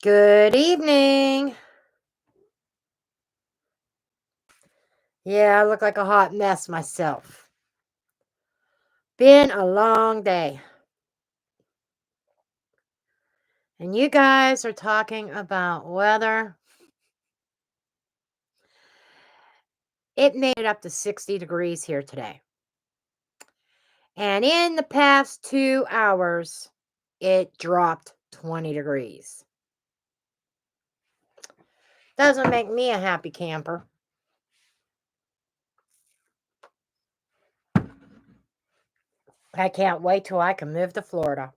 Good evening. Yeah, I look like a hot mess myself. Been a long day. And you guys are talking about weather. It made it up to 60 degrees here today. And in the past 2 hours, it dropped 20 degrees. Doesn't make me a happy camper. I can't wait till I can move to Florida.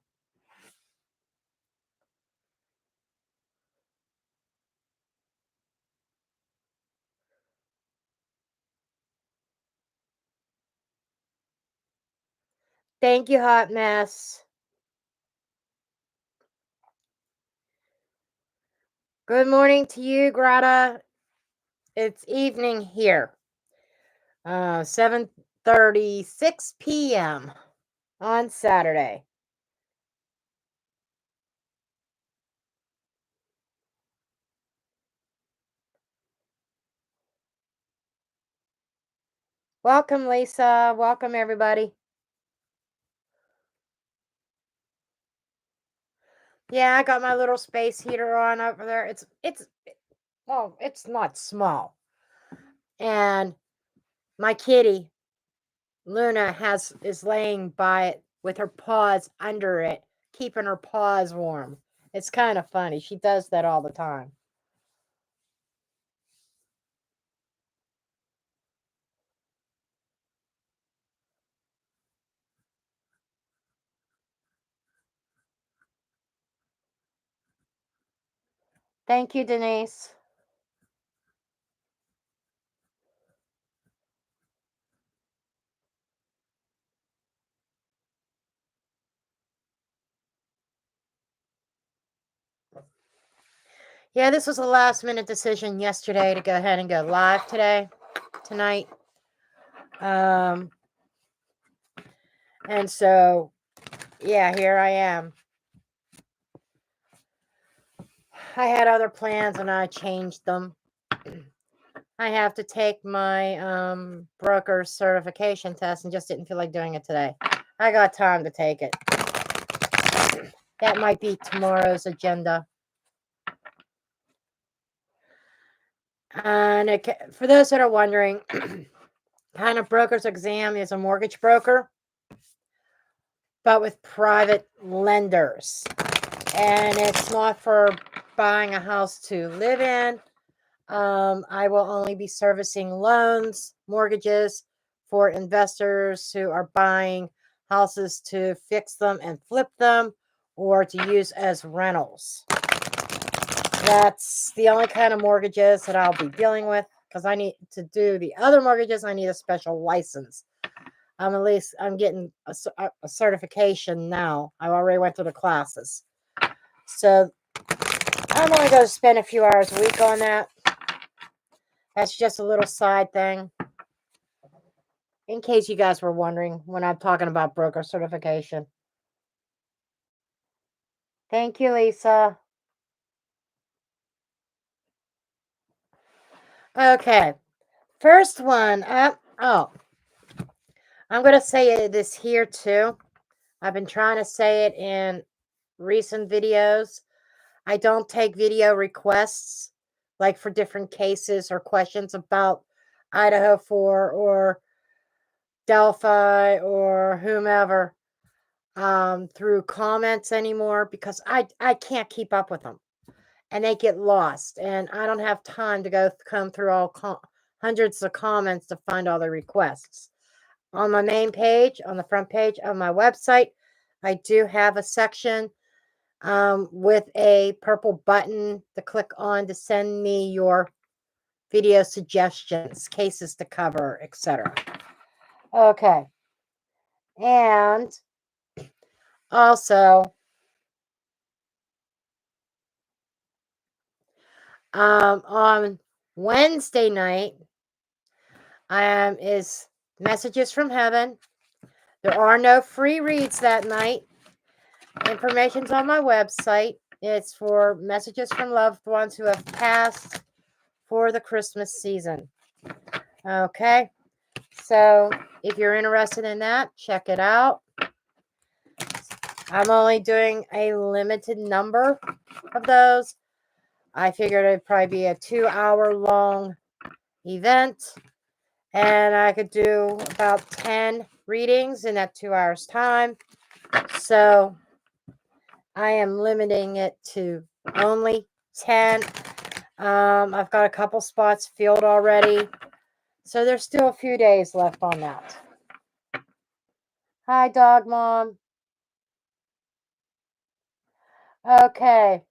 Thank you, hot mess. Good morning to you, Greta. It's evening here. 7:36 p.m. on Saturday. Welcome, Lisa. Welcome, everybody. Yeah, I got my little space heater on over there. It's not small. And my kitty, Luna, is laying by it with her paws under it, keeping her paws warm. It's kind of funny. She does that all the time. Thank you, Denise. Yeah, this was a last minute decision yesterday to go ahead and go live tonight. And so, yeah, here I am. I had other plans and I changed them. I have to take my broker certification test and just didn't feel like doing it today. I got time to take it. That might be tomorrow's agenda. And for those that are wondering, kind of broker's exam is a mortgage broker, but with private lenders. And it's not for buying a house to live in. I will only be servicing loans, mortgages for investors who are buying houses to fix them and flip them or to use as rentals. That's the only kind of mortgages that I'll be dealing with because I need to do the other mortgages. I need a special license. I'm getting a certification now. I already went through the classes. So I'm only going to spend a few hours a week on that. That's just a little side thing. In case you guys were wondering when I'm talking about broker certification. Thank you, Lisa. Okay. First one up. Oh, I'm going to say this here too. I've been trying to say it in recent videos. I don't take video requests like for different cases or questions about Idaho 4 or Delphi or whomever through comments anymore because I can't keep up with them and they get lost and I don't have time to come through all hundreds of comments to find all the requests. On my main page, on the front page of my website, I do have a section with a purple button to click on to send me your video suggestions, cases to cover, etc. Okay. And also, on Wednesday night, is Messages from Heaven. There are no free reads that night. Information's on my website. It's for messages from loved ones who have passed for the Christmas season. Okay, so if you're interested in that, check it out. I'm only doing a limited number of those. I figured it'd probably be a 2-hour long event, and I could do about 10 readings in that 2 hours time. So I am limiting it to only 10. I've got a couple spots filled already, so there's still a few days left on that. Hi, dog mom. Okay,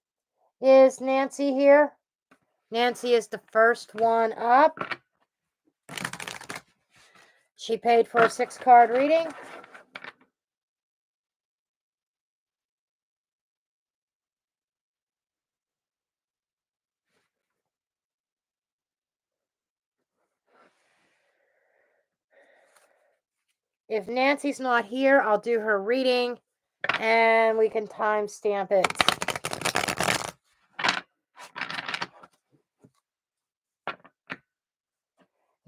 is Nancy here? Nancy is the first one up. She paid for a 6-card reading. If Nancy's not here, I'll do her reading and we can timestamp it.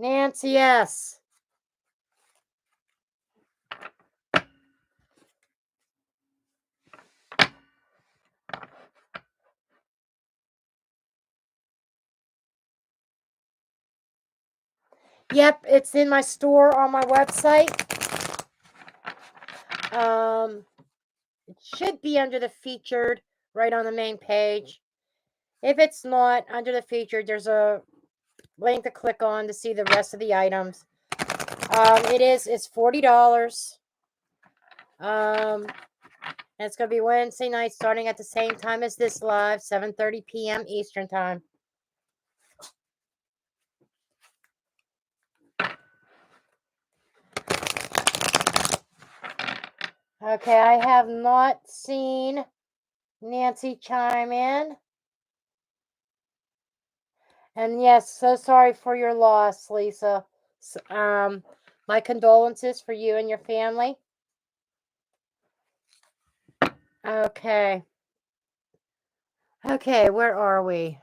Nancy, yes. Yep, it's in my store on my website. It should be under the featured right on the main page. If it's not under the featured, there's a link to click on to see the rest of the items. It's $40. And it's going to be Wednesday night starting at the same time as this live, 7:30 p.m. Eastern time. Okay, I have not seen Nancy chime in. And yes, so sorry for your loss, Lisa. My condolences for you and your family. Okay. Okay, where are we?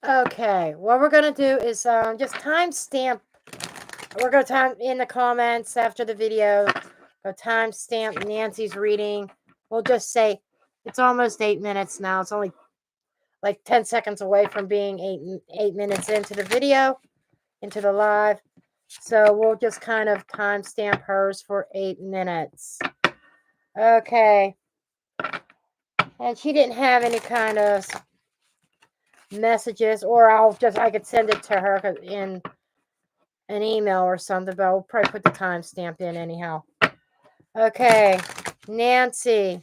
Okay, what we're going to do is just timestamp. We're going to time in the comments after the video. Go timestamp Nancy's reading. We'll just say it's almost 8 minutes now. It's only like 10 seconds away from being 8 minutes into the video, into the live. So we'll just kind of timestamp hers for 8 minutes. Okay. And she didn't have any kind of messages, or I could send it to her in an email or something, but I'll probably put the timestamp in anyhow. Okay. Nancy,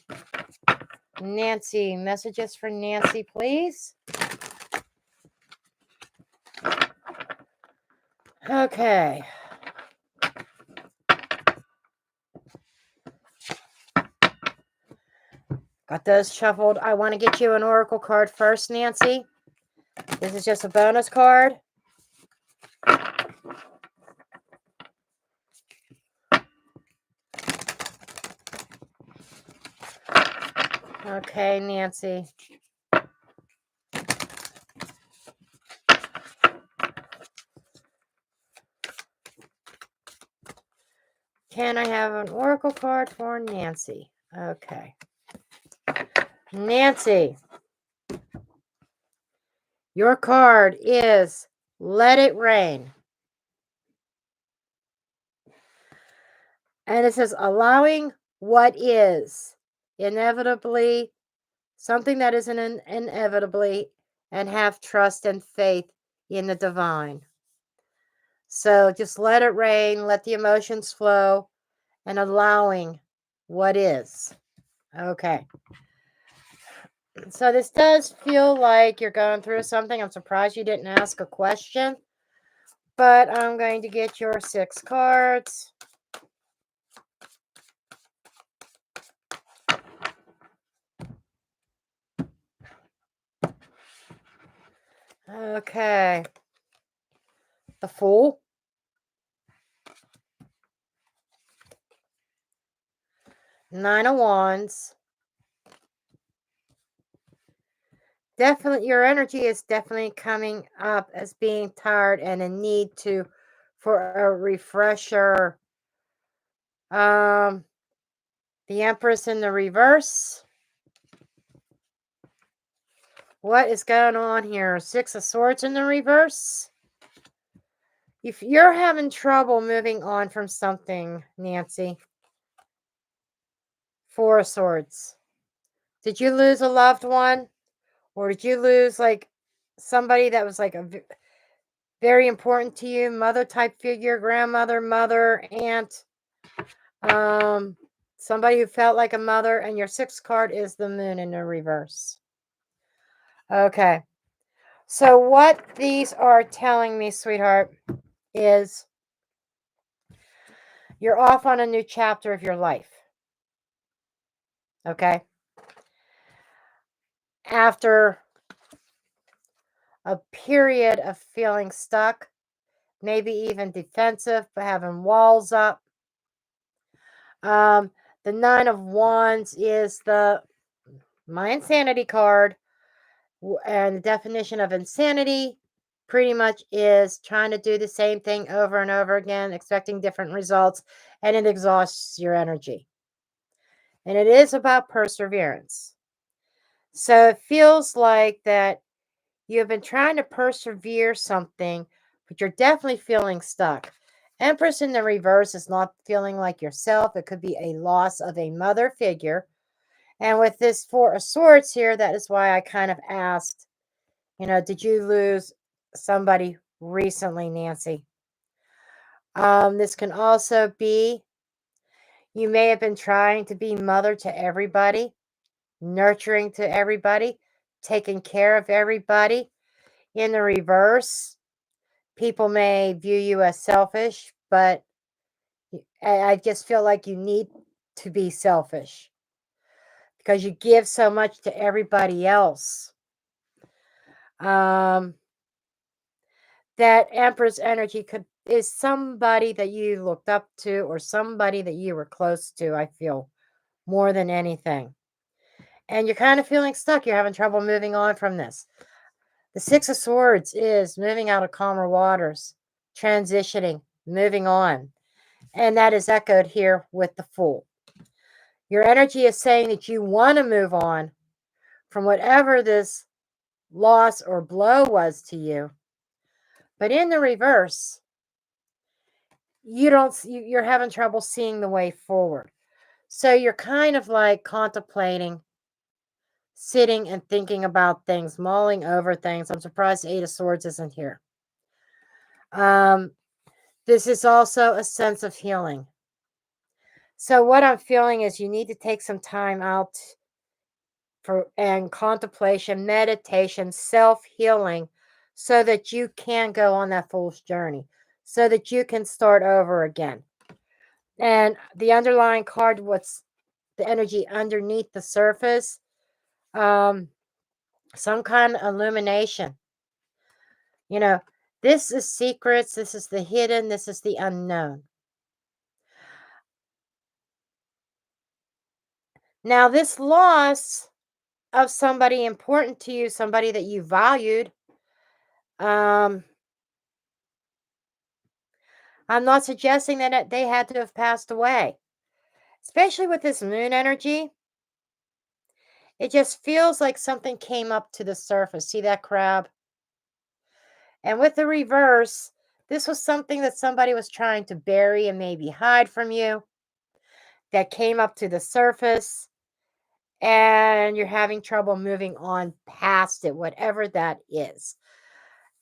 messages for Nancy, please. Okay. Got those shuffled. I want to get you an oracle card first, Nancy. This is just a bonus card. Okay, Nancy. Can I have an oracle card for Nancy? Okay. Nancy, your card is Let It Rain. And it says allowing what is inevitably, something that isn't inevitably, and have trust and faith in the divine. So just let it rain, let the emotions flow, and allowing what is. Okay. So this does feel like you're going through something. I'm surprised you didn't ask a question, but I'm going to get your 6 cards. Okay. The Fool. Nine of Wands. Definitely, your energy is definitely coming up as being tired and a need to for a refresher. Um, the Empress in the reverse. What is going on here? Six of Swords in the reverse. If you're having trouble moving on from something, Nancy, Four of Swords. Did you lose a loved one? Or did you lose like somebody that was like very important to you? Mother type figure, grandmother, mother, aunt, um, somebody who felt like a mother, and your sixth card is the moon in the reverse. Okay. So what these are telling me, sweetheart, is you're off on a new chapter of your life. Okay. After a period of feeling stuck, maybe even defensive, but having walls up. Um, the Nine of Wands is my insanity card, and the definition of insanity pretty much is trying to do the same thing over and over again, expecting different results, and it exhausts your energy. And it is about perseverance. So it feels like that you've been trying to persevere something, but you're definitely feeling stuck. Empress in the reverse is not feeling like yourself. It could be a loss of a mother figure. And with this Four of Swords here, that is why I kind of asked, did you lose somebody recently, Nancy? This can also be you may have been trying to be mother to everybody, nurturing to everybody, taking care of everybody. In the reverse, people may view you as selfish, but I just feel like you need to be selfish because you give so much to everybody else. Um, that Empress energy is somebody that you looked up to or somebody that you were close to, I feel, more than anything. And you're kind of feeling stuck. You're having trouble moving on from this. The Six of Swords is moving out of calmer waters, transitioning, moving on. And that is echoed here with the Fool. Your energy is saying that you want to move on from whatever this loss or blow was to you. But in the reverse, you're having trouble seeing the way forward. So you're kind of like contemplating, sitting and thinking about things, mulling over things. I'm surprised the Eight of Swords isn't here. This is also a sense of healing. So what I'm feeling is you need to take some time out and contemplation, meditation, self-healing, so that you can go on that fool's journey, so that you can start over again. And the underlying card, what's the energy underneath the surface? Some kind of illumination. This is secrets, this is the hidden, this is the unknown. Now, this loss of somebody important to you, somebody that you valued, I'm not suggesting that they had to have passed away, especially with this moon energy. It just feels like something came up to the surface. See that crab? And with the reverse, this was something that somebody was trying to bury and maybe hide from you that came up to the surface, and you're having trouble moving on past it, whatever that is.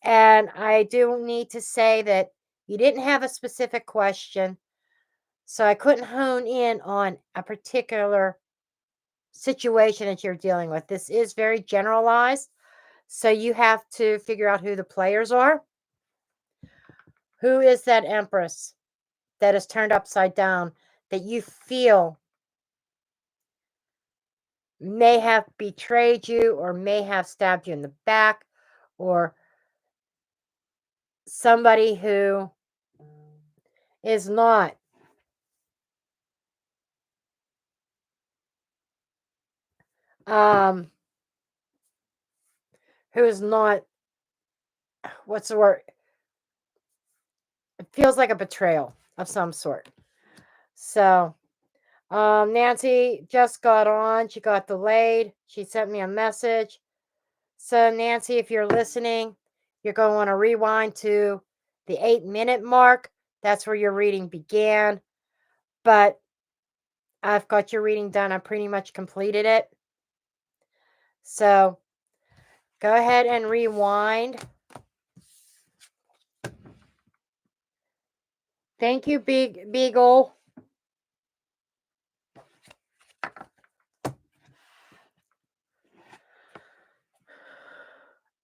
And I do need to say that you didn't have a specific question, so I couldn't hone in on a particular situation that you're dealing with. This is very generalized, so you have to figure out who the players are. Who is that Empress that is turned upside down that you feel may have betrayed you or may have stabbed you in the back, or somebody who is not who is not, what's the word? It feels like a betrayal of some sort. So, Nancy just got on. She got delayed. She sent me a message. So, Nancy, if you're listening, you're going to want to rewind to the 8-minute mark. That's where your reading began. But I've got your reading done. I pretty much completed it. So, go ahead and rewind. Thank you, Big Beagle.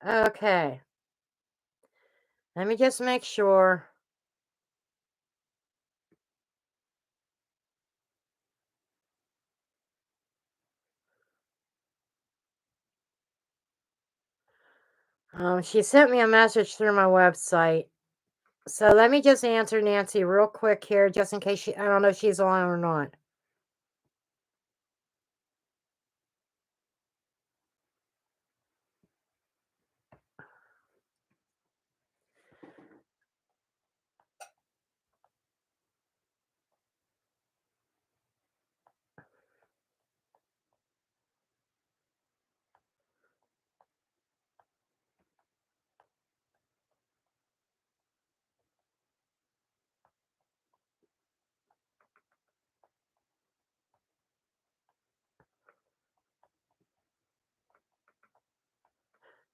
Okay. Let me just make sure. She sent me a message through my website. So let me just answer Nancy real quick here, just in case I don't know if she's on or not.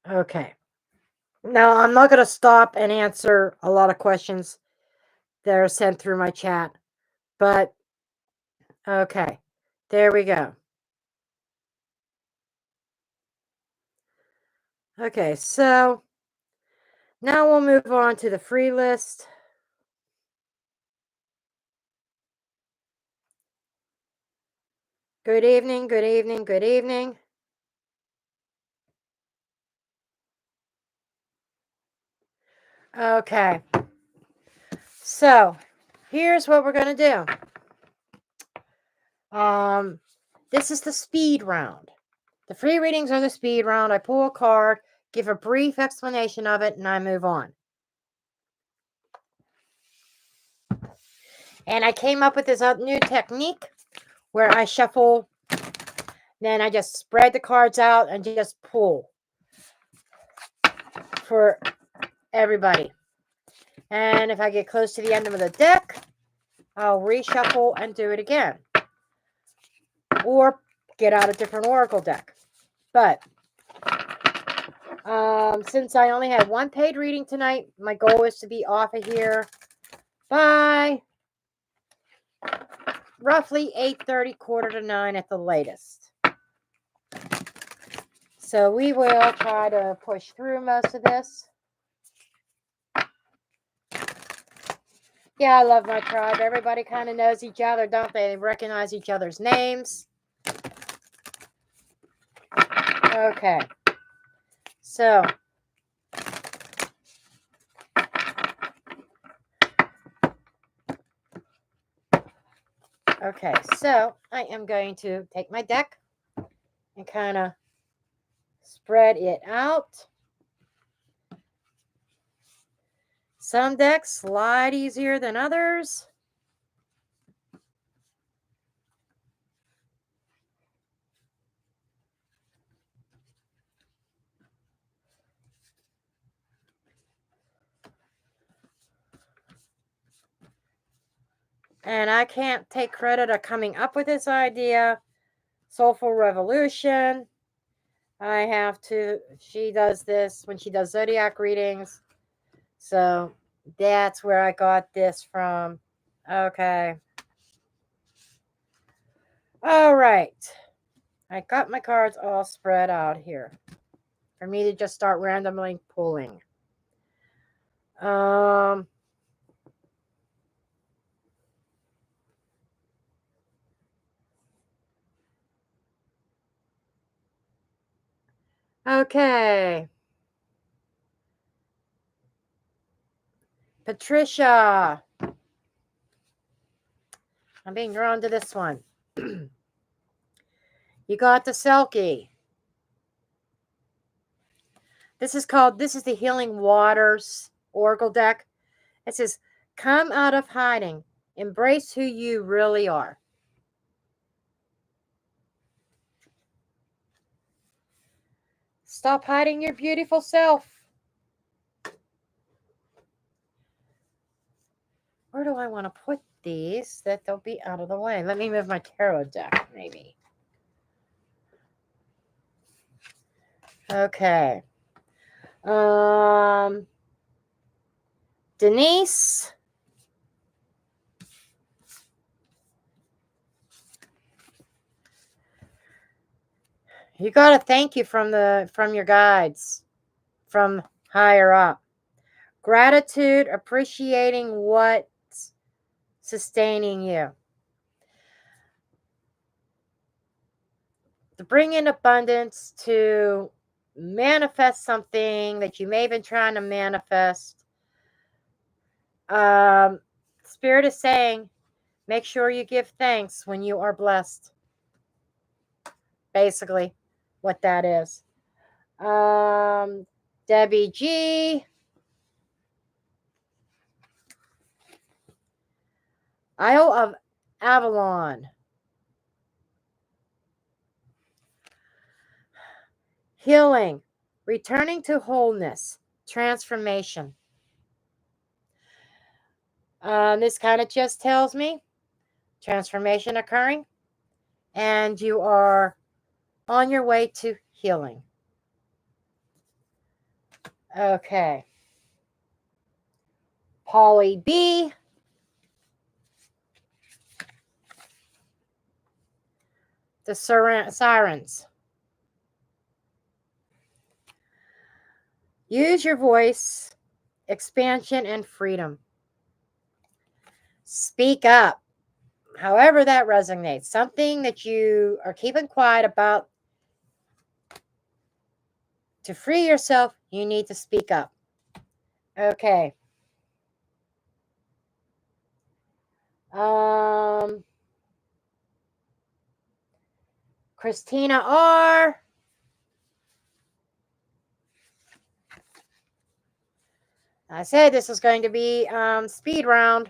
Okay. Now, I'm not going to stop and answer a lot of questions that are sent through my chat, but okay. There we go. Okay, so now we'll move on to the free list. Good evening, good evening, good evening. Okay. So, here's what we're going to do. This is the speed round. The free readings are the speed round. I pull a card, give a brief explanation of it, and I move on. And I came up with this new technique where I shuffle, then I just spread the cards out and just pull for everybody. And if I get close to the end of the deck, I'll reshuffle and do it again. Or get out a different oracle deck. But since I only had one paid reading tonight, my goal is to be off of here by roughly 8:30, 8:45 at the latest. So we will try to push through most of this. Yeah, I love my tribe. Everybody kind of knows each other, don't they? They recognize each other's names. Okay. So, okay. So, I am going to take my deck and kind of spread it out. Some decks slide easier than others. And I can't take credit of coming up with this idea. Soulful Revolution. I have to, she does this when she does zodiac readings. So that's where I got this from. Okay. All right. I got my cards all spread out here for me to just start randomly pulling. Okay. Patricia. I'm being drawn to this one. You got the Selkie. This is the Healing Waters Oracle deck. It says, come out of hiding. Embrace who you really are. Stop hiding your beautiful self. Where do I want to put these that they'll be out of the way? Let me move my tarot deck, maybe. Okay. Denise. You got to thank you from your guides, from higher up. Gratitude, appreciating what's sustaining you. To bring in abundance, to manifest something that you may have been trying to manifest. Spirit is saying, make sure you give thanks when you are blessed. Basically, what that is. Debbie G. Isle of Avalon. Healing, returning to wholeness, transformation. This kind of just tells me transformation occurring, and you are on your way to healing. Okay. Polly B. The sirens. Use your voice, expansion, and freedom. Speak up, however that resonates. Something that you are keeping quiet about. To free yourself, you need to speak up. Okay. Christina R. I said this was going to be speed round.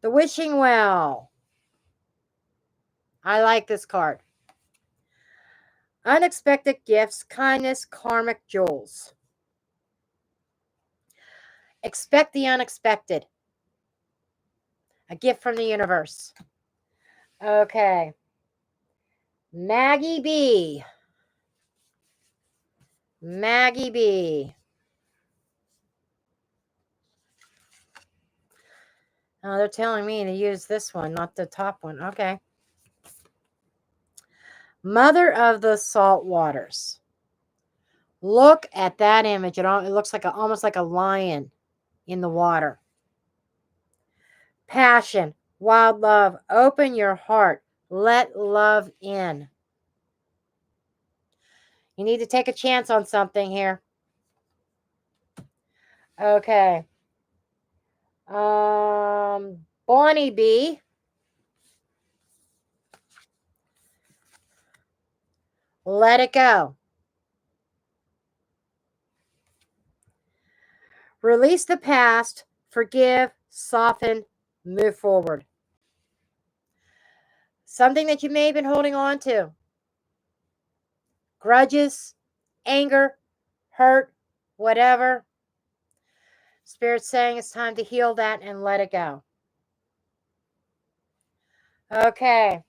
The Wishing Well. I like this card. Unexpected gifts, kindness, karmic jewels. Expect the unexpected. A gift from the universe. Okay. Maggie B. Maggie B. Oh, they're telling me to use this one, not the top one. Okay. Mother of the Salt Waters. Look at that image. It looks like almost like a lion in the water. Passion, wild love. Open your heart. Let love in. You need to take a chance on something here. Okay. Bonnie B. Let it go. Release the past. Forgive. Soften. Move forward. Something that you may have been holding on to. Grudges, anger, hurt, whatever. Spirit's saying it's time to heal that and let it go. Okay.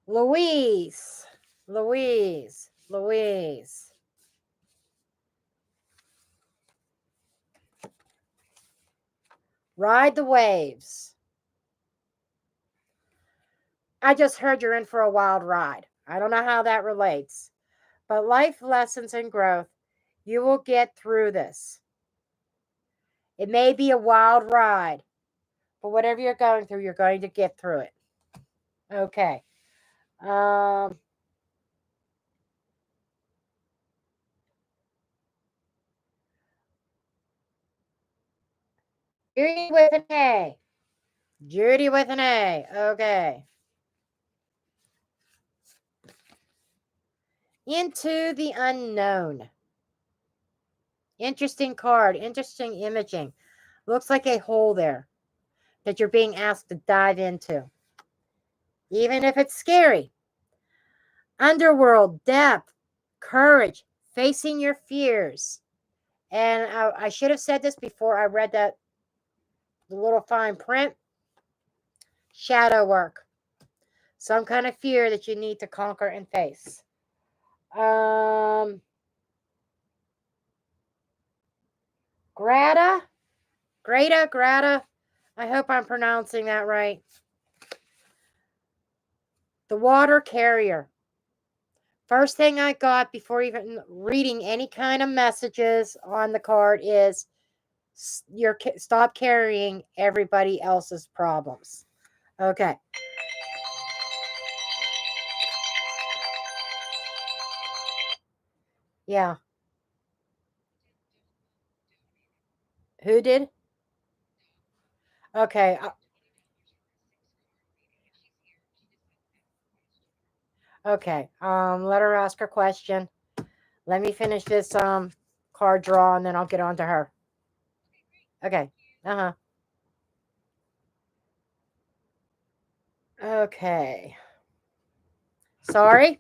Louise. Ride the waves. I just heard you're in for a wild ride. I don't know how that relates, but life lessons and growth, you will get through this. It may be a wild ride, but whatever you're going through, you're going to get through it. Okay. With an A. Judy with an A. Okay. Into the unknown. Interesting card. Interesting imaging. Looks like a hole there that you're being asked to dive into. Even if it's scary. Underworld, depth, courage, facing your fears. And I should have said this before I read the little fine print. Shadow work. Some kind of fear that you need to conquer and face. Greta. I hope I'm pronouncing that right. The water carrier. First thing I got before even reading any kind of messages on the card is stop carrying everybody else's problems. Okay. Yeah. Who did? Okay. Okay. Let her ask her question. Let me finish this card draw and then I'll get on to her. Okay. Uh-huh. Okay. Sorry.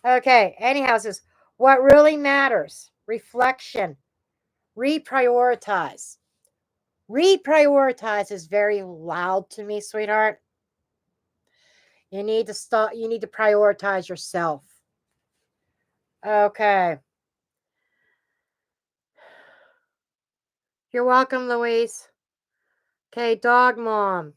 Okay. Anyhow, it says what really matters. Reflection. Reprioritize. Reprioritize is very loud to me, sweetheart. You need to stop. You need to prioritize yourself. Okay. You're welcome, Louise. Okay, dog mom.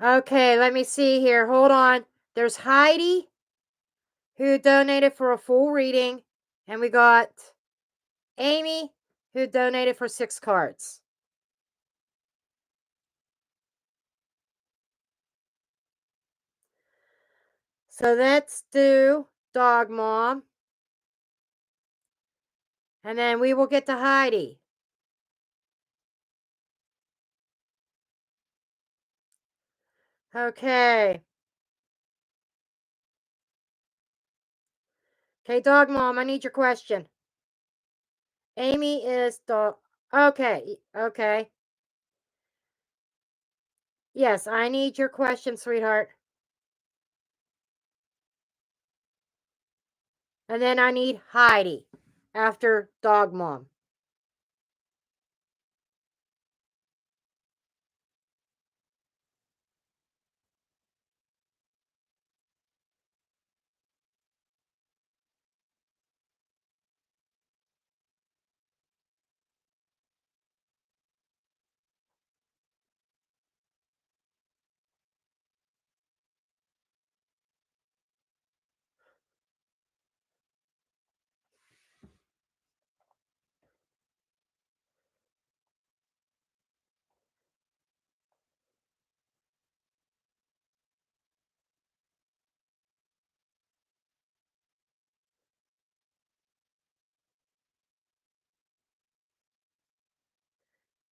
Okay, let me see here. Hold on. There's Heidi, who donated for a full reading, and we got Amy, who donated for 6 cards. So let's do dog mom. And then we will get to Heidi. Okay. Okay, dog mom, I need your question. Amy is dog. Okay. Okay. Yes, I need your question, sweetheart. And then I need Heidi after dog mom.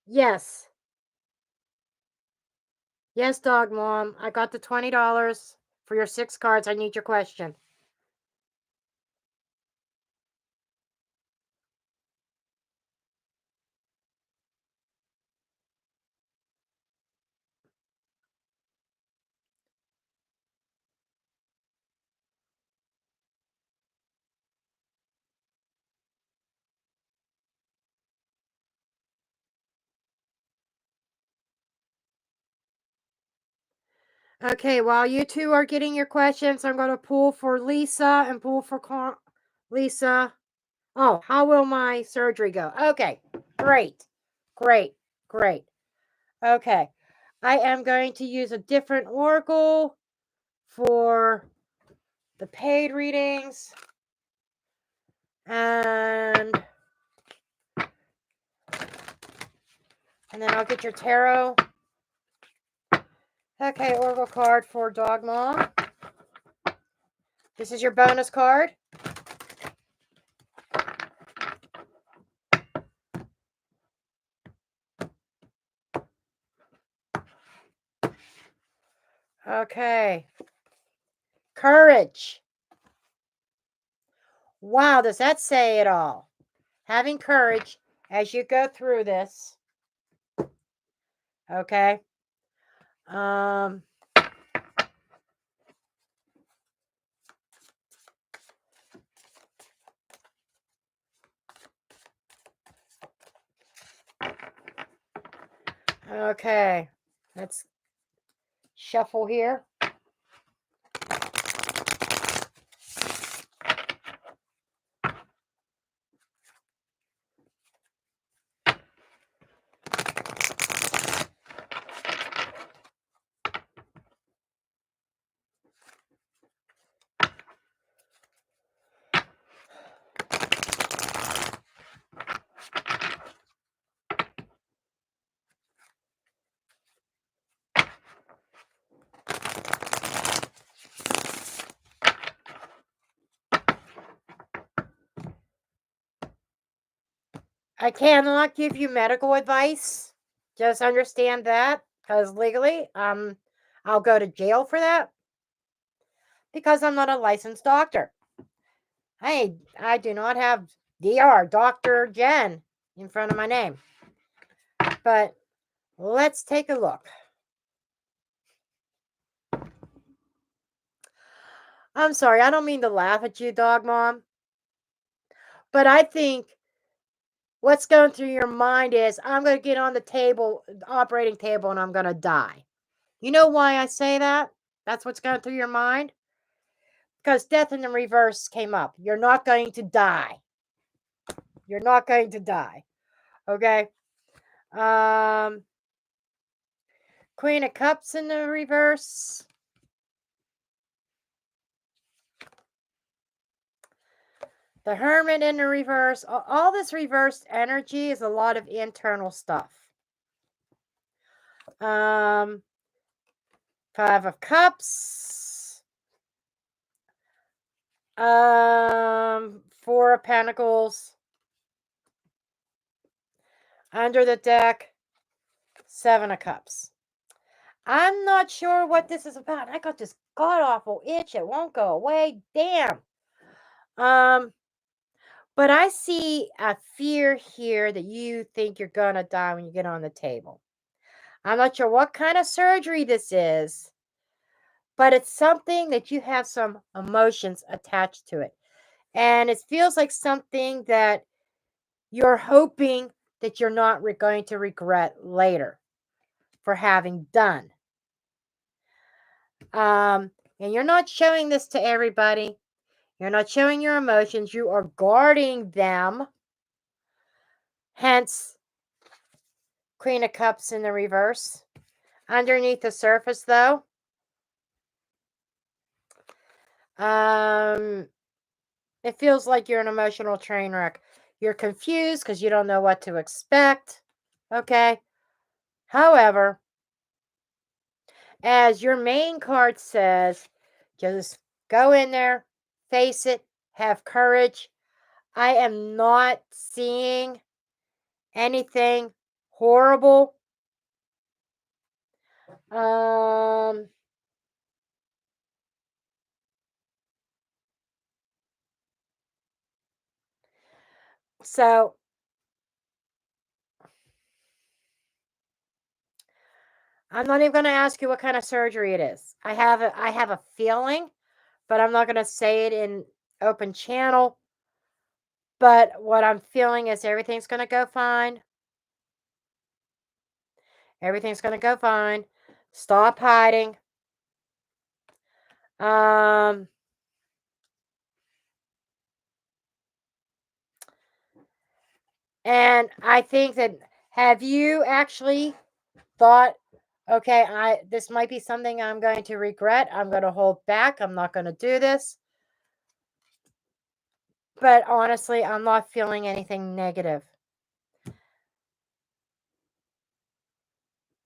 Yes. Yes, dog mom. I got the $20 for your 6 cards. I need your question. Okay, while you two are getting your questions, I'm going to pull for Lisa and pull for Lisa. Oh, how will my surgery go? Okay, great, great, great. Okay, I am going to use a different oracle for the paid readings. And then I'll get your tarot. Okay, oracle card for dog mom. This is your bonus card. Okay. Courage. Wow, does that say it all? Having courage as you go through this. Okay. Um, okay. Let's shuffle here. I cannot give you medical advice. Just understand that, because legally, I'll go to jail for that because I'm not a licensed doctor. I do not have Dr. Jenn in front of my name. But let's take a look. I'm sorry, I don't mean to laugh at you, dog mom. But I think what's going through your mind is I'm going to get on the table, operating table, and I'm going to die. You know why I say that? That's what's going through your mind? Because death in the reverse came up. You're not going to die. You're not going to die. Okay? Um, Queen of Cups in the reverse. The Hermit in the reverse. All this reversed energy is a lot of internal stuff. Five of Cups. Four of Pentacles. Under the deck, Seven of Cups. I'm not sure what this is about. I got this god awful itch. It won't go away. Damn. But I see a fear here that you think you're gonna die when you get on the table. I'm not sure what kind of surgery this is, but it's something that you have some emotions attached to it. And it feels like something that you're hoping that you're not going to regret later for having done. And you're not showing this to everybody. You're not showing your emotions. You are guarding them. Hence, Queen of Cups in the reverse. Underneath the surface, though, it feels like you're an emotional train wreck. You're confused because you don't know what to expect. Okay. However, as your main card says, just go in there, face it, have courage. I am not seeing anything horrible. So I'm not even going to ask you what kind of surgery it is. I have a feeling, but I'm not going to say it in open channel. But what I'm feeling is everything's going to go fine. Everything's going to go fine. Stop hiding. And I think that, have you actually thought, okay, this might be something I'm going to regret. I'm going to hold back. I'm not going to do this. But honestly, I'm not feeling anything negative.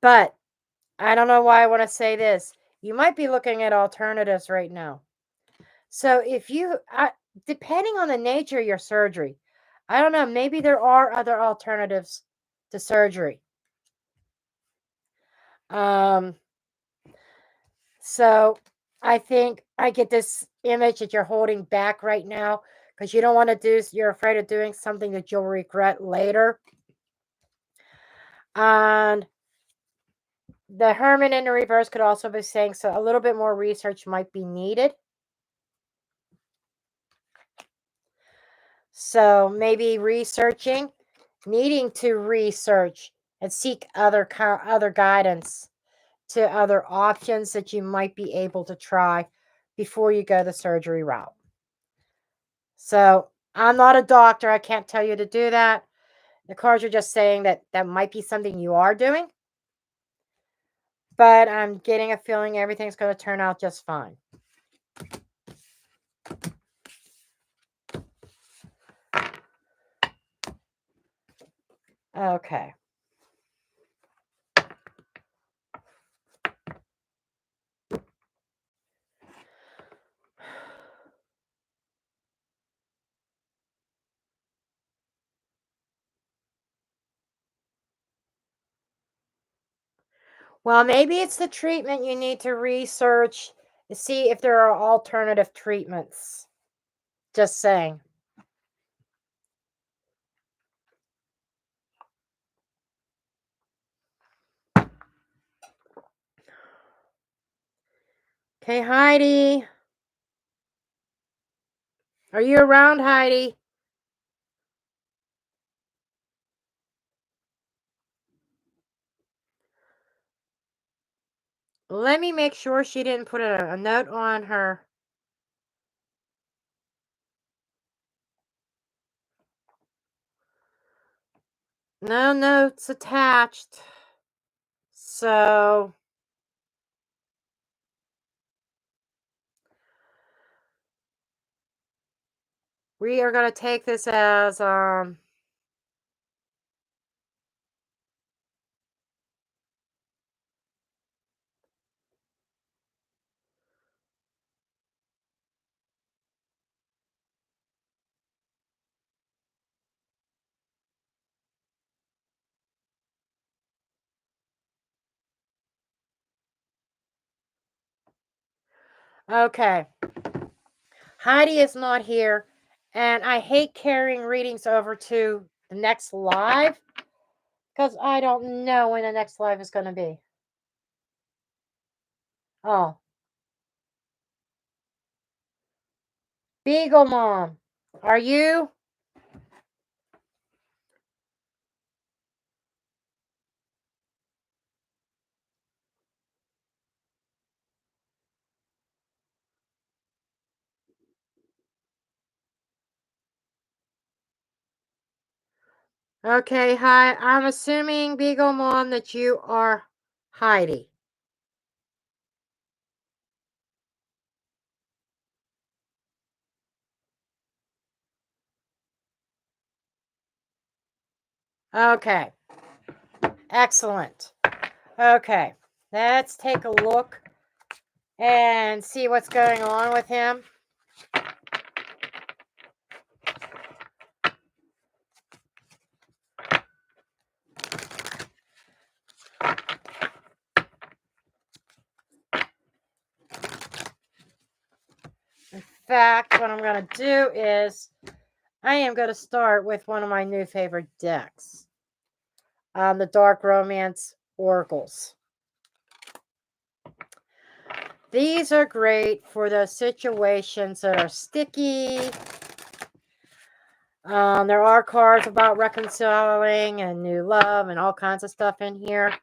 But I don't know why I want to say this. You might be looking at alternatives right now. So if you, depending on the nature of your surgery, I don't know, maybe there are other alternatives to surgery. So I think I get this image that you're holding back right now because you don't want to do, you're afraid of doing something that you'll regret later. And the Hermit in the reverse could also be saying, so a little bit more research might be needed. So maybe needing to research and seek other guidance to other options that you might be able to try before you go the surgery route. So I'm not a doctor. I can't tell you to do that. The cards are just saying that that might be something you are doing. But I'm getting a feeling everything's going to turn out just fine. Okay. Well, maybe it's the treatment you need to research to see if there are alternative treatments. Just saying. Okay, Heidi. Are you around, Heidi? Let me make sure she didn't put a note on her. No notes attached. So we are going to take this as okay. Heidi is not here, and I hate carrying readings over to the next live because I don't know when the next live is going to be. Oh, Beagle Mom, are you? Okay, hi. I'm assuming, Beagle Mom, that you are Heidi. Okay, excellent. Okay, let's take a look and see what's going on with him. In fact, what I'm going to do is I am going to start with one of my new favorite decks, the Dark Romance Oracles. These are great for those situations that are sticky. There are cards about reconciling and new love and all kinds of stuff in here.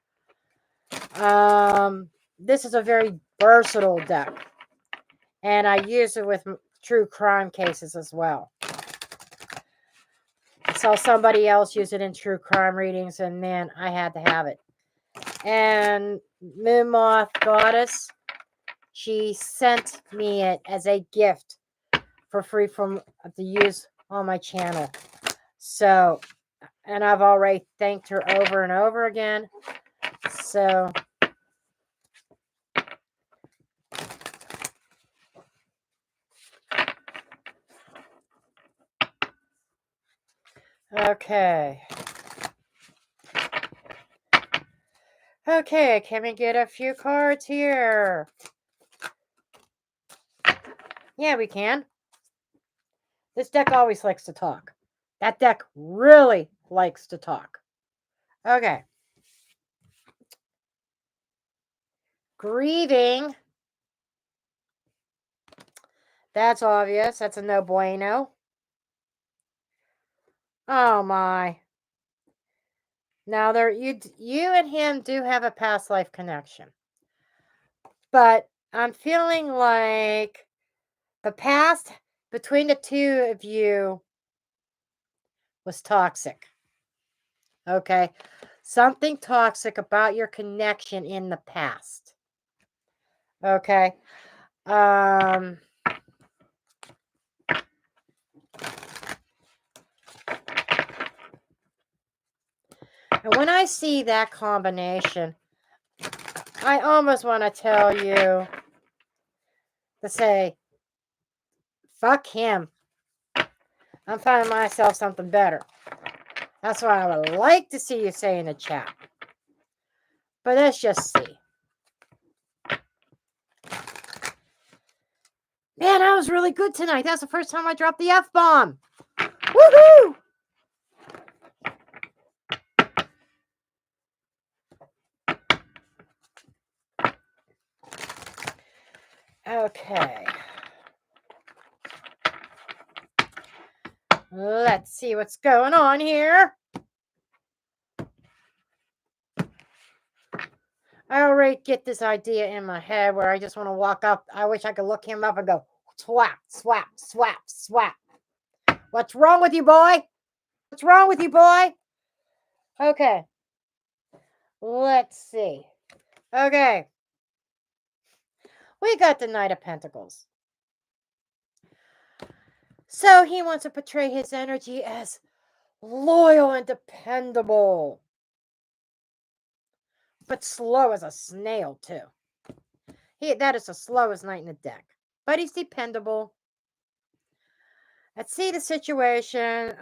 This is a very versatile deck, and I use it with true crime cases as well. I saw somebody else use it in true crime readings, and man, I had to have it. And Moon Moth Goddess, she sent me it as a gift for free to use on my channel. So, and I've already thanked her over and over again. So, okay. Okay, can we get a few cards here? Yeah, we can. This deck always likes to talk. That deck really likes to talk. Okay. Grieving. That's obvious. That's a no bueno. Oh my. Now you and him do have a past life connection. But I'm feeling like the past between the two of you was toxic. Okay? Something toxic about your connection in the past. Okay? And when I see that combination, I almost want to tell you to say, fuck him. I'm finding myself something better. That's what I would like to see you say in the chat. But let's just see. Man, I was really good tonight. That's the first time I dropped the F-bomb. Woohoo! Okay. Let's see what's going on here. I already get this idea in my head where I just want to walk up. I wish I could look him up and go, swap, swap, swap, swap. What's wrong with you, boy? What's wrong with you, boy? Okay. Let's see. Okay. We got the Knight of Pentacles. So he wants to portray his energy as loyal and dependable. But slow as a snail, too. That is the slowest knight in the deck. But he's dependable. Let's see the situation.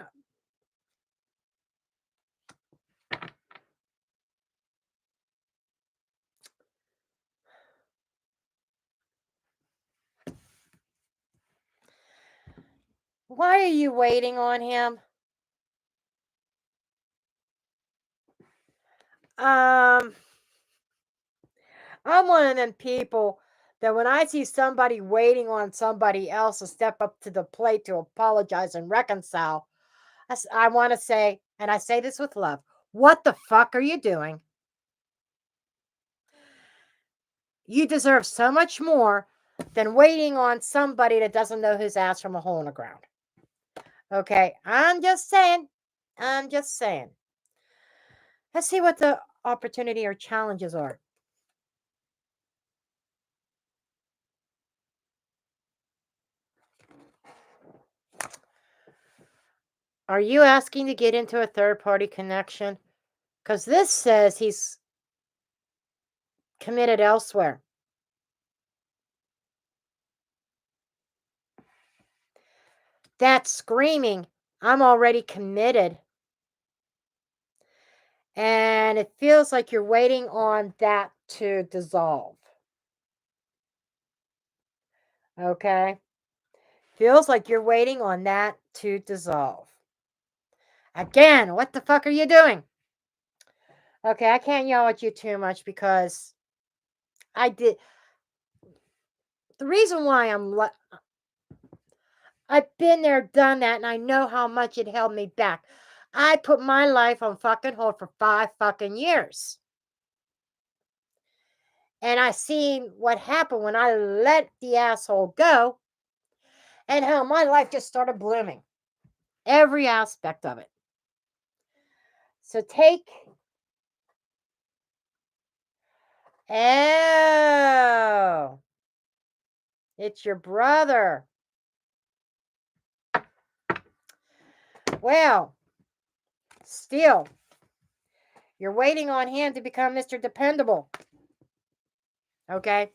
Why are you waiting on him? I'm one of them people that when I see somebody waiting on somebody else to step up to the plate to apologize and reconcile, I want to say, and I say this with love, what the fuck are you doing? You deserve so much more than waiting on somebody that doesn't know his ass from a hole in the ground. Okay, I'm just saying. I'm just saying. Let's see what the opportunity or challenges are. Are you asking to get into a third-party connection? Because this says he's committed elsewhere. That's screaming, I'm already committed. And it feels like you're waiting on that to dissolve. Okay? Feels like you're waiting on that to dissolve. Again, what the fuck are you doing? Okay, I can't yell at you too much because I did. The reason why I've been there, done that, and I know how much it held me back. I put my life on fucking hold for 5 fucking years. And I seen what happened when I let the asshole go and how my life just started blooming. Every aspect of it. So take. Oh. It's your brother. Well, still, you're waiting on him to become Mr. Dependable. Okay?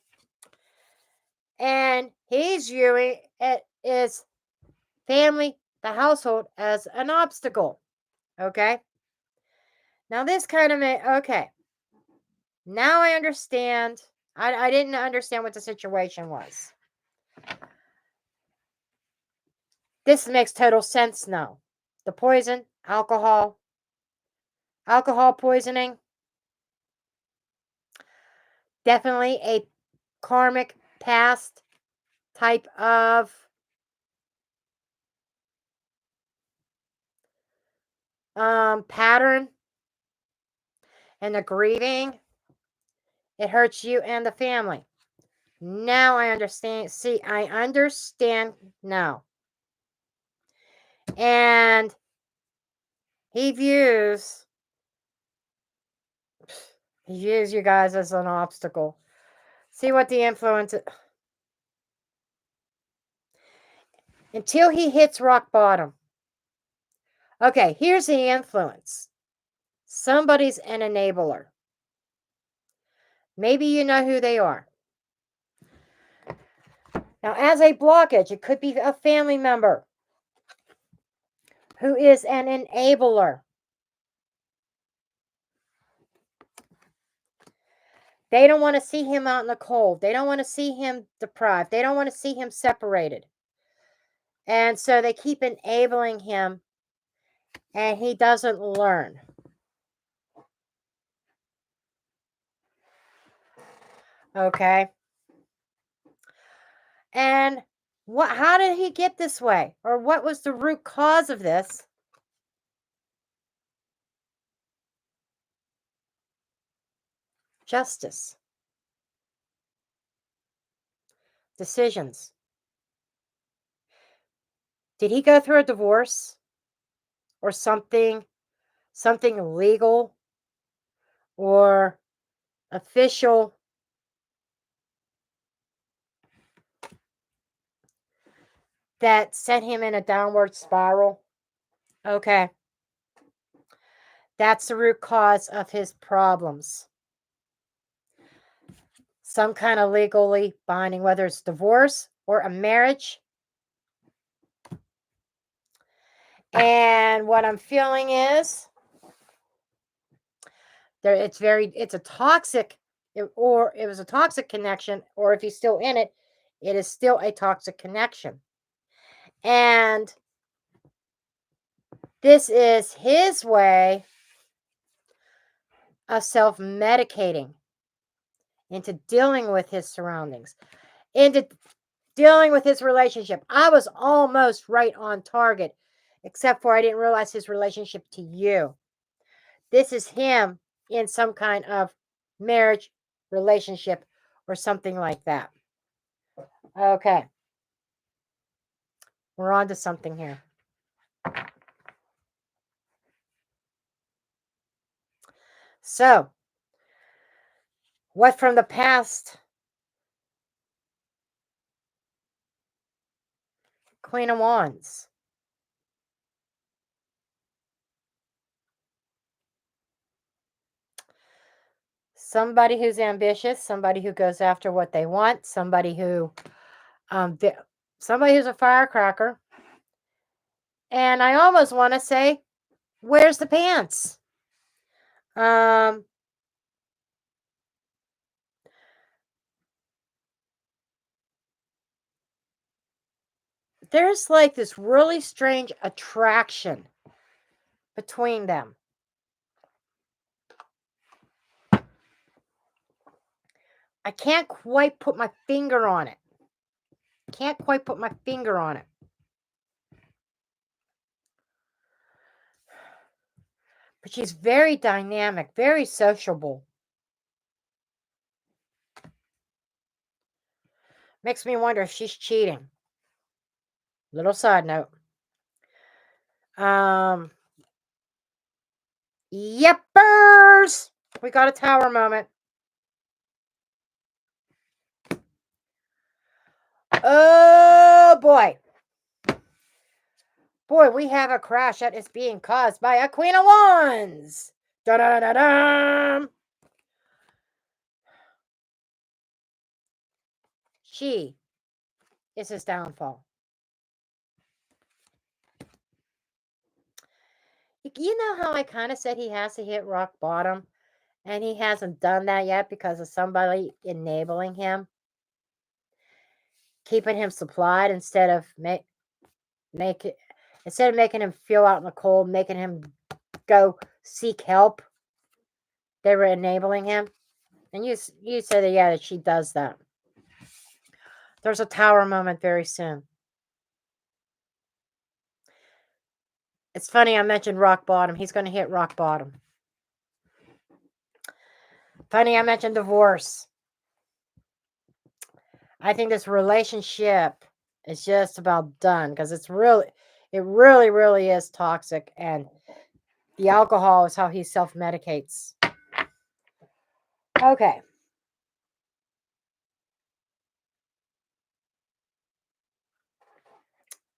And he's viewing it as family, the household, as an obstacle. Okay? Now, this kind of okay. Now I understand. I didn't understand what the situation was. This makes total sense now. The poison, alcohol poisoning, definitely a karmic past type of pattern. And the grieving, it hurts you and the family. Now I understand. See, I understand now. And he views you guys as an obstacle. See what the influence is. Until he hits rock bottom. Okay, here's the influence. Somebody's an enabler. Maybe you know who they are. Now, as a blockage, it could be a family member who is an enabler. They don't want to see him out in the cold. They don't want to see him deprived. They don't want to see him separated. And so they keep enabling him, and he doesn't learn. Okay. And how did he get this way? Or what was the root cause of this? Justice. Decisions. Did he go through a divorce or something legal or official that sent him in a downward spiral? Okay. That's the root cause of his problems. Some kind of legally binding, whether it's divorce or a marriage. And what I'm feeling is it's a toxic, or it was a toxic connection, or if he's still in it, it is still a toxic connection. And this is his way of self-medicating into dealing with his surroundings, into dealing with his relationship. I was almost right on target, except for I didn't realize his relationship to you. This is him in some kind of marriage, relationship, or something like that. Okay. We're on to something here. So, what from the past? Queen of Wands. Somebody who's ambitious, somebody who goes after what they want, somebody who's a firecracker. And I almost want to say, where's the pants? There's like this really strange attraction between them. I can't quite put my finger on it. But she's very dynamic, very sociable. Makes me wonder if she's cheating. Little side note. Yepers! We got a tower moment. Oh boy. Boy, we have a crash that is being caused by a Queen of Wands. Da-da-da-da-da. She is his downfall. You know how I kind of said he has to hit rock bottom? And he hasn't done that yet because of somebody enabling him, keeping him supplied instead of Make it instead of making him feel out in the cold, making him go seek help, they were enabling him. And you said that, yeah, that she does that. There's a tower moment very soon. It's funny I mentioned rock bottom. He's going to hit rock bottom. Funny I mentioned divorce. I think this relationship is just about done because it really is toxic, and the alcohol is how he self-medicates. Okay.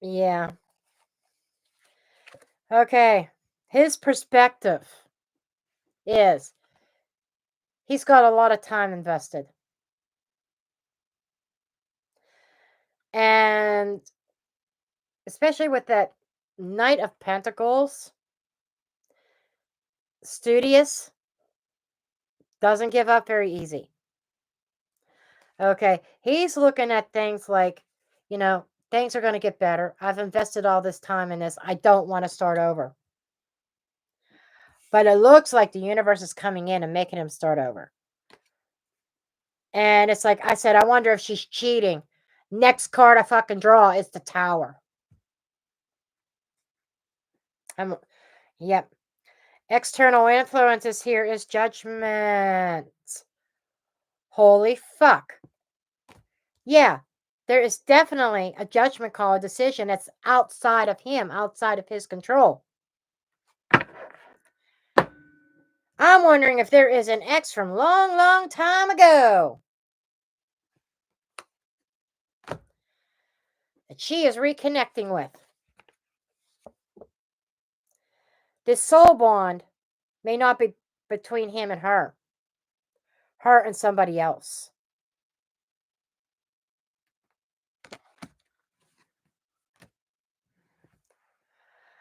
Yeah. Okay. His perspective is he's got a lot of time invested. And especially with that Knight of Pentacles, studious, doesn't give up very easy. Okay. He's looking at things like, things are going to get better. I've invested all this time in this. I don't want to start over. But it looks like the universe is coming in and making him start over. And it's like I said, I wonder if she's cheating. Next card I fucking draw is the Tower. Yep. External influences here is Judgment. Holy fuck. Yeah, there is definitely a judgment call, a decision that's outside of him, outside of his control. I'm wondering if there is an ex from long, long time ago that she is reconnecting with. This soul bond may not be between him and her and somebody else.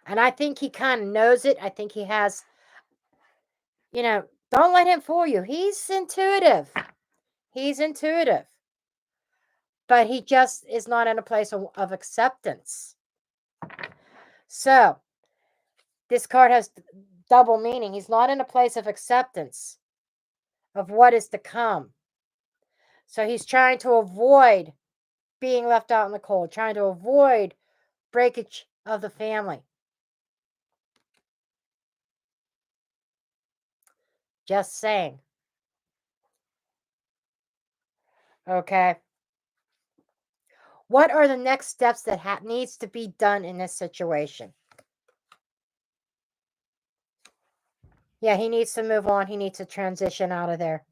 And I think he kind of knows it. I think he has, don't let him fool you. He's intuitive. But he just is not in a place of acceptance. So, this card has double meaning. He's not in a place of acceptance of what is to come. So, he's trying to avoid being left out in the cold, trying to avoid breakage of the family. Just saying. Okay. What are the next steps that needs to be done in this situation? Yeah, he needs to move on. He needs to transition out of there.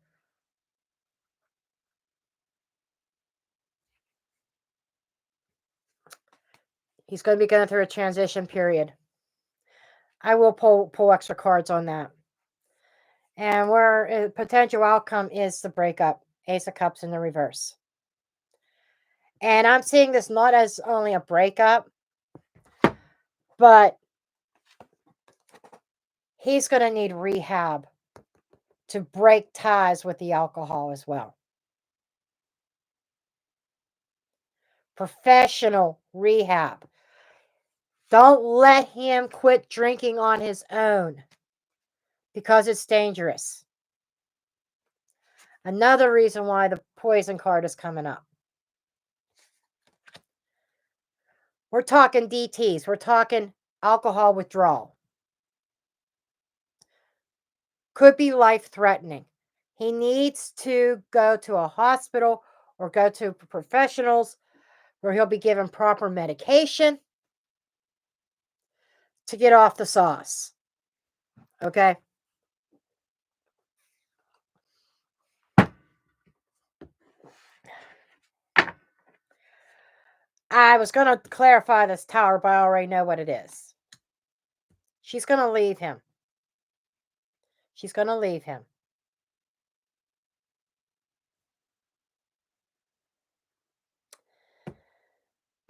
He's going to be going through a transition period. I will pull extra cards on that. And where a potential outcome is the breakup. Ace of Cups in the reverse. And I'm seeing this not as only a breakup, but he's going to need rehab to break ties with the alcohol as well. Professional rehab. Don't let him quit drinking on his own because it's dangerous. Another reason why the poison card is coming up. We're talking DTs. We're talking alcohol withdrawal. Could be life-threatening. He needs to go to a hospital or go to professionals where he'll be given proper medication to get off the sauce. Okay? I was going to clarify this Tower, but I already know what it is. She's going to leave him. She's going to leave him.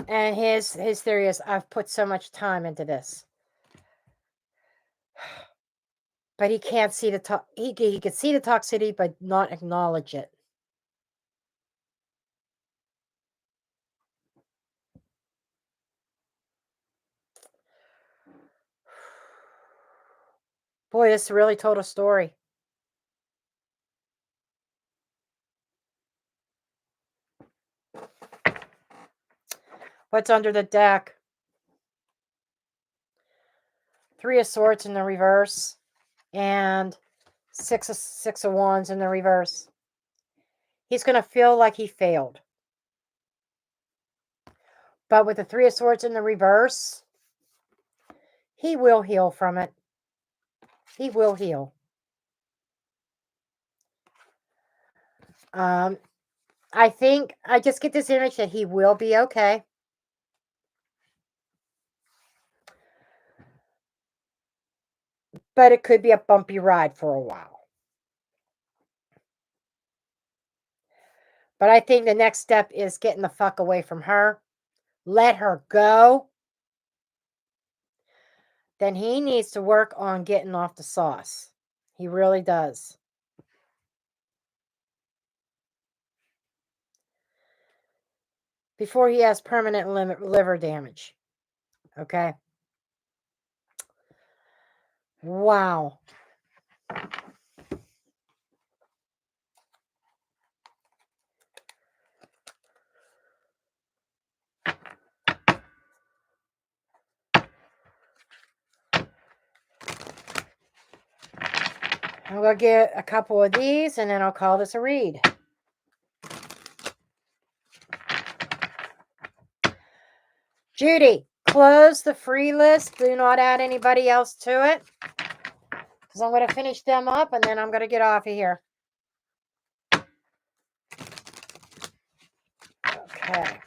And his theory is, I've put so much time into this. But he can't see the he can see the toxicity, but not acknowledge it. Boy, this really told a story. What's under the deck? Three of Swords in the reverse. And six of Wands in the reverse. He's going to feel like he failed. But with the Three of Swords in the reverse, he will heal from it. He will heal. I think I just get this image that he will be okay. But it could be a bumpy ride for a while. But I think the next step is getting the fuck away from her. Let her go. Then he needs to work on getting off the sauce. He really does. Before he has permanent liver damage. Okay? Wow. I'm going to get a couple of these and then I'll call this a read. Judy, close the free list. Do not add anybody else to it. Because I'm going to finish them up and then I'm going to get off of here. Okay.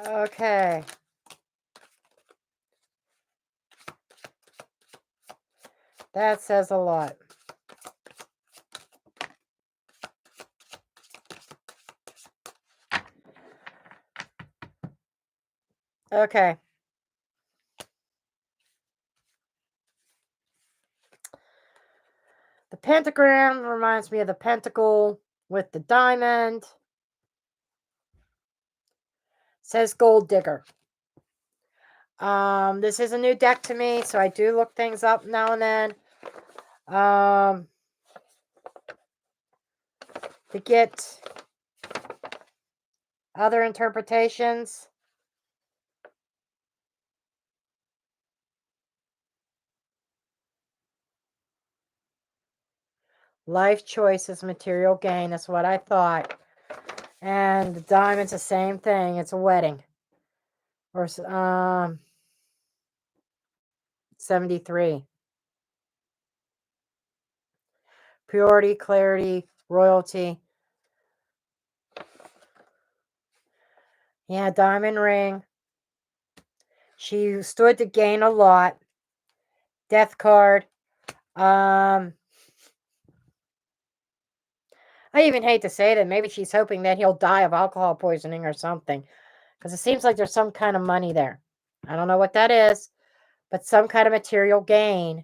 Okay. That says a lot. Okay. The pentagram reminds me of the pentacle with the diamond. Says gold digger. This is a new deck to me, so I do look things up now and then. To get other interpretations. Life choices, material gain. That's what I thought. And the diamond's the same thing. It's a wedding. Or 73. Purity, clarity, royalty. Yeah, diamond ring. She stood to gain a lot. Death card. I even hate to say that. Maybe she's hoping that he'll die of alcohol poisoning or something. Because it seems like there's some kind of money there. I don't know what that is. But some kind of material gain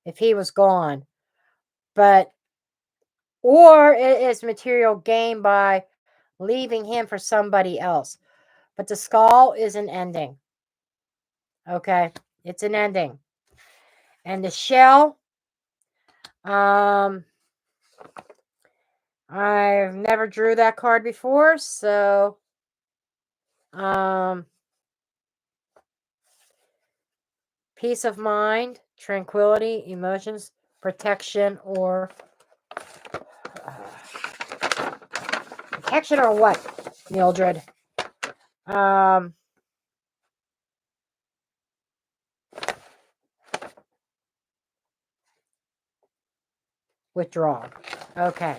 if he was gone. Or it is material gain by leaving him for somebody else. But the skull is an ending. Okay? It's an ending. And the shell, I've never drew that card before, so peace of mind, tranquility, emotions, protection, or protection or what, Mildred? Withdraw. Okay.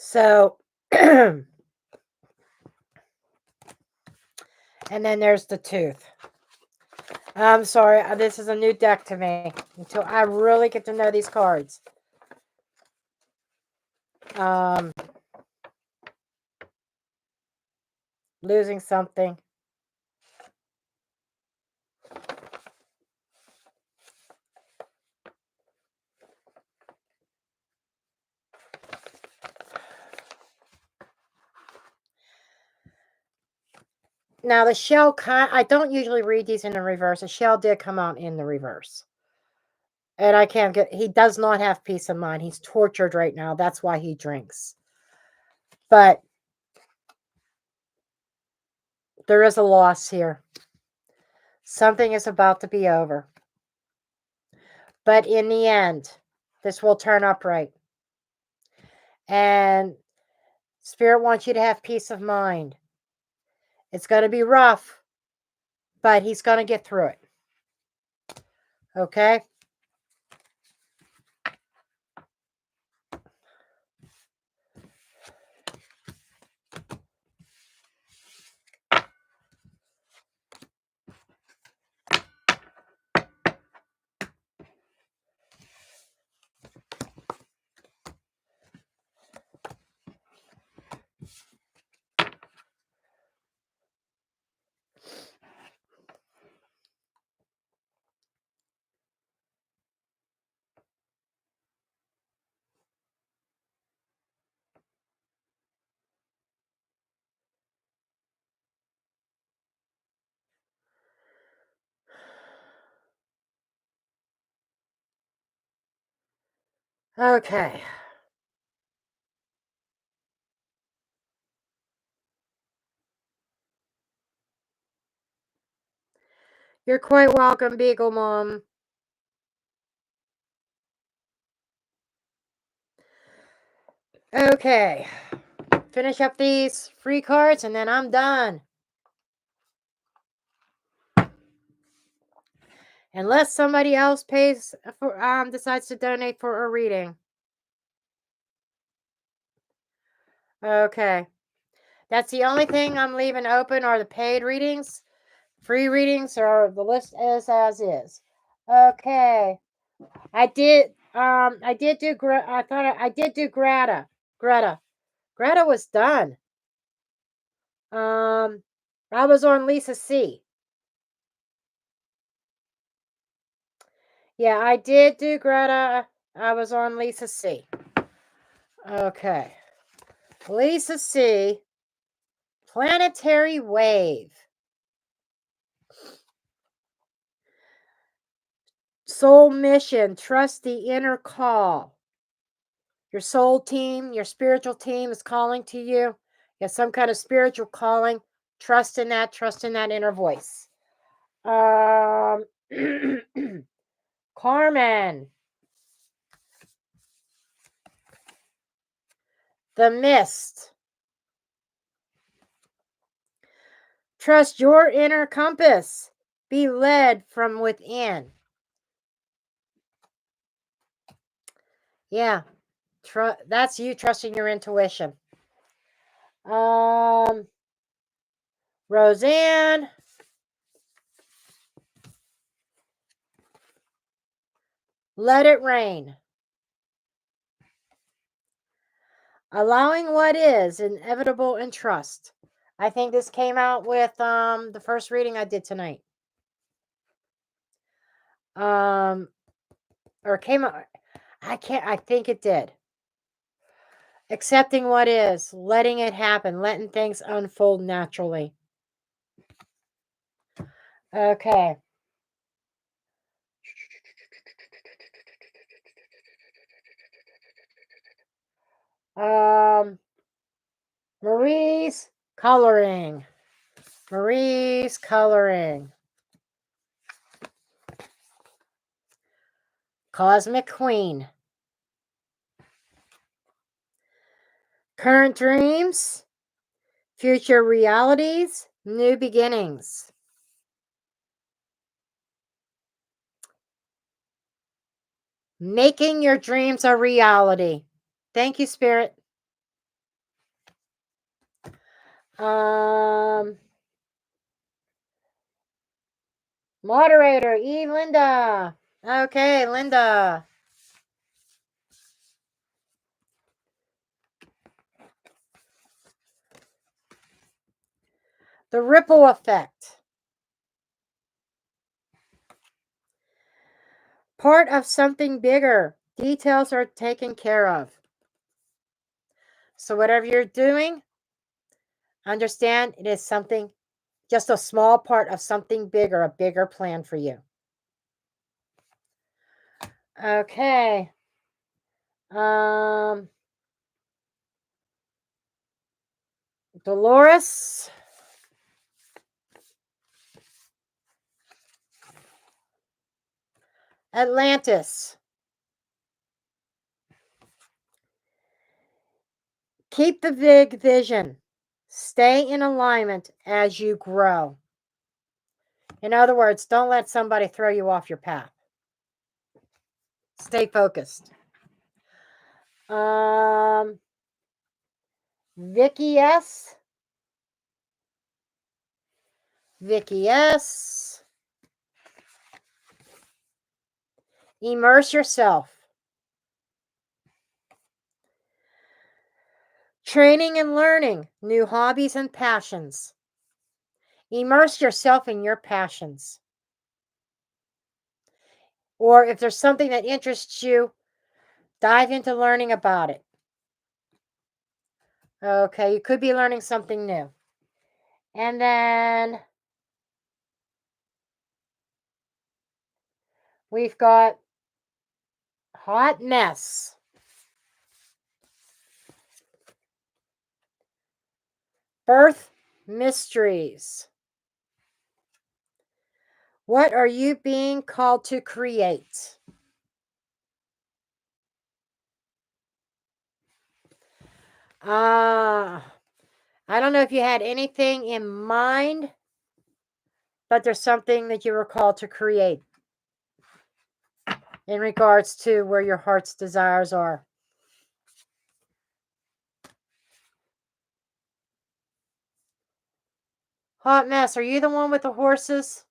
So, and then there's the tooth. I'm sorry, this is a new deck to me until I really get to know these cards. Losing something. Now the shell I don't usually read these in the reverse. The shell did come out in the reverse. And I can't get, he does not have peace of mind. He's tortured right now. That's why he drinks. But there is a loss here. Something is about to be over. But in the end, this will turn upright. And Spirit wants you to have peace of mind. It's going to be rough, but he's going to get through it. Okay? Okay. You're quite welcome, Beagle Mom. Okay. Finish up these free cards and then I'm done. Unless somebody else pays for decides to donate for a reading. Okay. That's the only thing I'm leaving open are the paid readings. Free readings or the list is as is. Okay. I did do I did do Greta. Greta was done. I was on Lisa C. Yeah, I did do Greta. I was on Lisa C. Okay. Lisa C. Planetary Wave. Soul mission. Trust the inner call. Your soul team, your spiritual team is calling to you. You have some kind of spiritual calling. Trust in that inner voice. Carmen. The mist. Trust your inner compass. Be led from within. Yeah. That's you trusting your intuition. Roseanne. Let it rain. Allowing what is inevitable and trust. I think this came out with the first reading I did tonight. Or came out, I think it did. Accepting what is, letting it happen, letting things unfold naturally. Okay. Marie's coloring. Marie's coloring. Cosmic Queen. Current dreams. Future realities. New beginnings. Making your dreams a reality. Thank you, Spirit. Moderator, Eve Linda. Okay, Linda. The ripple effect. Part of something bigger. Details are taken care of. So whatever you're doing, understand it is something just a small part of something bigger, a bigger plan for you. Okay. Dolores. Atlantis. Keep the big vision. Stay in alignment as you grow. In other words, don't let somebody throw you off your path. Stay focused. Vicky S. Vicky S. Immerse yourself. Training and learning new hobbies and passions. Immerse yourself in your passions. Or if there's something that interests you, dive into learning about it. Okay, you could be learning something new. And then we've got Hot Mess. Birth Mysteries. What are you being called to create? I don't know if you had anything in mind, but there's something that you were called to create in regards to where your heart's desires are. Hot Mess, are you the one with the horses?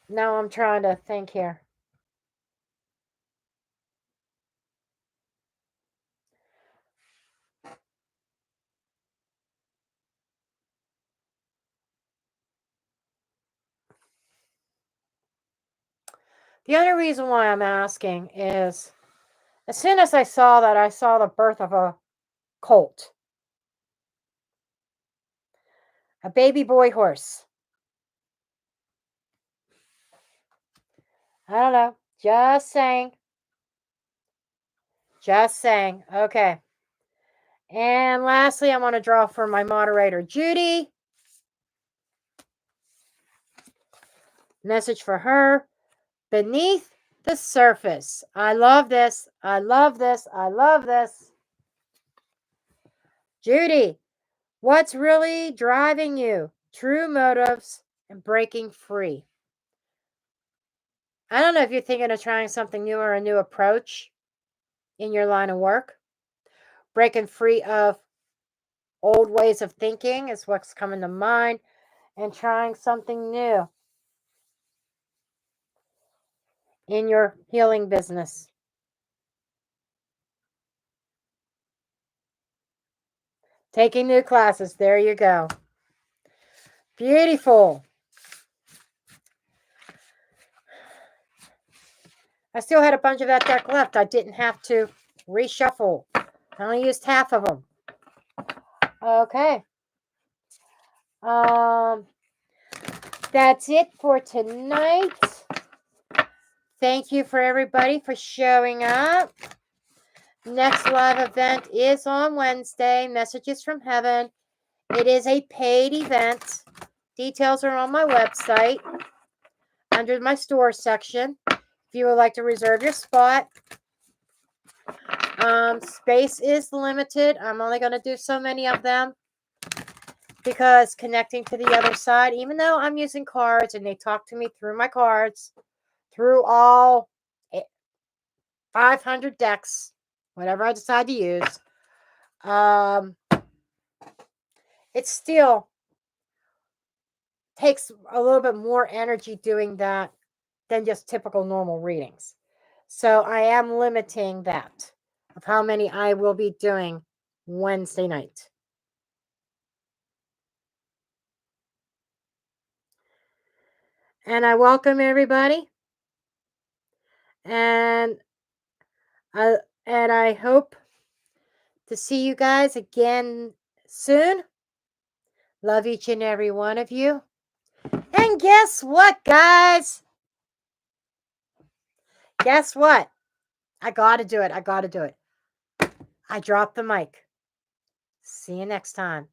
No, I'm trying to think here. The other reason why I'm asking is as soon as I saw that, I saw the birth of a colt, a baby boy horse. I don't know. Just saying. Just saying. Okay. And lastly, I want to draw for my moderator, Judy. Message for her. Beneath the surface. I love this. I love this. I love this. Judy, what's really driving you? True motives and breaking free. I don't know if you're thinking of trying something new or a new approach in your line of work. Breaking free of old ways of thinking is what's coming to mind, and trying something new in your healing business. Taking new classes. There you go. Beautiful. I still had a bunch of that deck left. I didn't have to reshuffle. I only used half of them. Okay. That's it for tonight. Thank you for everybody for showing up. Next live event is on Wednesday. Messages from Heaven. It is a paid event. Details are on my website under my store section. If you would like to reserve your spot. Space is limited. I'm only going to do so many of them because connecting to the other side, even though I'm using cards and they talk to me through my cards, through all 500 decks, whatever I decide to use, it still takes a little bit more energy doing that than just typical normal readings. So I am limiting that of how many I will be doing Wednesday night. And I welcome everybody. And I hope to see you guys again soon. Love each and every one of you. And guess what, guys? Guess what? I got to do it. I got to do it. I dropped the mic. See you next time.